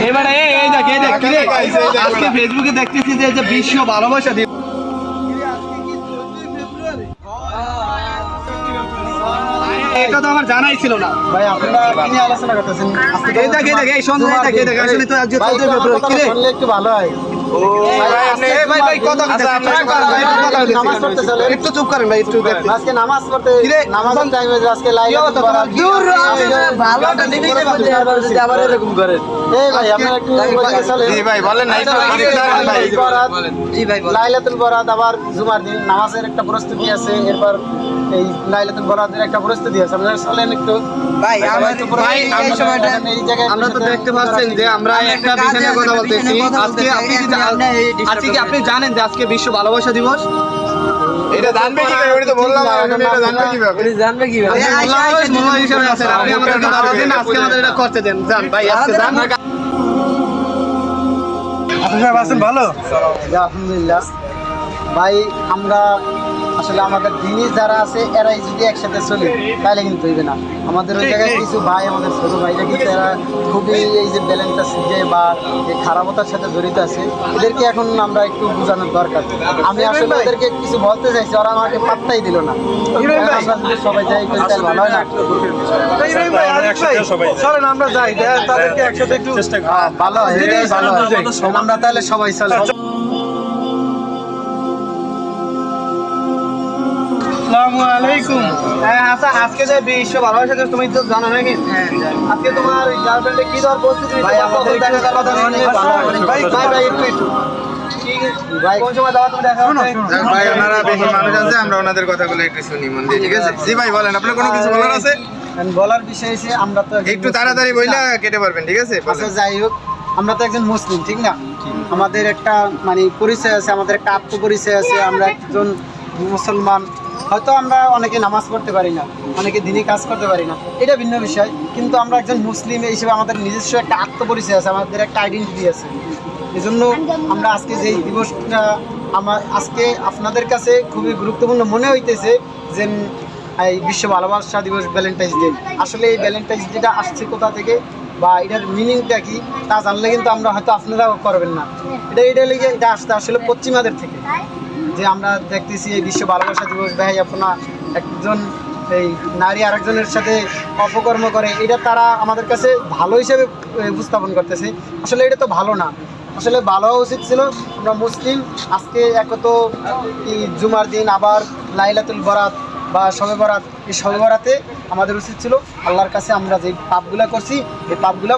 এবারে এই দেখ আজকে ফেসবুকে দেখতেছি যে বিশ্ব ভালোবাসা দিবস। এটা তো আমার জানাই ছিল না ভাই, আপনারা কি নিয়ে আলোচনা করতেছেন? এই দেখ এই সন্ধ্যা দেখ আসলে তো আজকে 14 ফেব্রুয়ারি কি রে শুনলে একটু ভালো হয়। ভাই কথা নামাজ পড়তে চলে। একটু চুপ করেন ভাই একটু আজকে নামাজ পড়তে নামাজের টাইম হয়েছে, আজকে ভালোটা দিতে যদি আবার এরকম করেন। এই ভাই, আপনারা একটু চলে। জি ভাই বলেন না, একটু জি ভাই বলেন। লাইলাতুল বরাত আবার জুমার দিন নামাজের একটা প্রস্তুতি আছে, এরপর এই লাইলাতুল বরাতের একটা প্রস্তুতি আছে। আপনারা চলেন একটু ভাই ভাই, এই সময়টা এই জায়গায় আমরা তো দেখতে পাচ্ছেন যে আমরা একটা বিষয় নিয়ে কথা বলতেছি। আজকে আপনি জানেন যে আজকে বিশ্ব ভালোবাসা দিবস। এটা জানবে কি করে? ওটা তো বললাম, এটা জানবে কিভাবে? জানবে কি ভাই? মোল্লা হিসেবে আছেন আপনি, আমাদের একটু দাওয়াত দিন, আজকে আমাদের এটা করতে দেন। জান ভাই আজকে জান। আপনারা আছেন ভালো? আলহামদুলিল্লাহ ভাই, আমরা আসলে আমাদের দিনই যারা আছে এরাই যদি একসাথে চলি তাহলে কিন্তু হইবে না। আমাদের ওই জায়গায় কিছু ভাই, আমাদের ছোট ভাইরা কিন্তু এরা খুবই এই যে ব্যালেন্সটা শিখে বা এই খারাপতার সাথে জড়িত আছে, এদেরকে এখন আমরা একটু বোঝানোর দরকার। আমি আসলে ওদেরকে কিছু বলতে চাইছি, ওরা আমাকে পাত্তাই দিল না। আমরা যদি সবাই যাই তাহলে ভালো হয় না? চলেন আমরা যাই, তাদেরকে একসাথে একটু ভালো হয়, এটাই ভালো হয়। আমরা তাহলে সবাই চলে। আসসালামু আলাইকুম। হ্যাঁ হাসান, আজকে যে বিশ্ব ভালোবাসা দিবস তুমি তো জানো নাকি? হ্যাঁ আজকে তোমার গার্লফ্রেন্ডে কি দর বলতেছি ভাই, আমাদের দেখা গেল ভাই একটু ভাই কোন সময় দাও তুমি দেখা ভাই ওনারা বেশি মানুষ আছে, আমরা ওনাদের কথাগুলো একটু শুনি মন দিয়ে, ঠিক আছে? জি ভাই বলেন, আপনার কোনো কিছু বলার আছে? বলার বিষয় আছে, আমরা তো একটু তাড়াতাড়ি বইলা কেটে পারবেন, ঠিক আছে? আচ্ছা যাই হোক, আমরা তো একজন মুসলিম, ঠিক না? আমাদের একটা মানে পরিচয় আছে, আমাদের একটা আত্মপরিচয় আছে। আমরা একজন মুসলমান, হয়তো আমরা অনেকে নামাজ পড়তে পারি না, অনেকে দিনই কাজ করতে পারি না, এটা ভিন্ন বিষয়, কিন্তু আমরা একজন মুসলিম হিসেবে আমাদের নিজস্ব একটা আত্মপরিচয় আছে, আমাদের একটা আইডেন্টিটি আছে। এজন্য আমরা আজকে যেই দিবসটা আজকে আপনাদের কাছে খুবই গুরুত্বপূর্ণ মনে হইতেছে যে এই বিশ্ব ভালোবাসা দিবস, ভ্যালেন্টাইন্স ডে। আসলে এই ভ্যালেন্টাইন্স ডেটা আসছে কোথা থেকে বা এটার মিনিংটা কি তা জানলে কিন্তু আমরা হয়তো আপনারাও করবেন না। এটা আসতে আসলে পশ্চিমাদের থেকে, যে আমরা দেখতেছি এই বিশ্ব ভালোবাসা দিবস ভাই আপনার একজন এই নারী আরেকজনের সাথে অপকর্ম করে, এটা তারা আমাদের কাছে ভালো হিসেবে উপস্থাপন করতেছে। আসলে এটা তো ভালো না, আসলে ভালো হওয়া উচিত ছিল। আমরা মুসলিম, আজকে একত এই জুমার দিন আবার লাইলাতুল বরাত বা শবে বরাত, এই শবে বরাতে আমাদের উচিত ছিল আল্লাহর কাছে আমরা যে পাপগুলা করছি এই পাপগুলা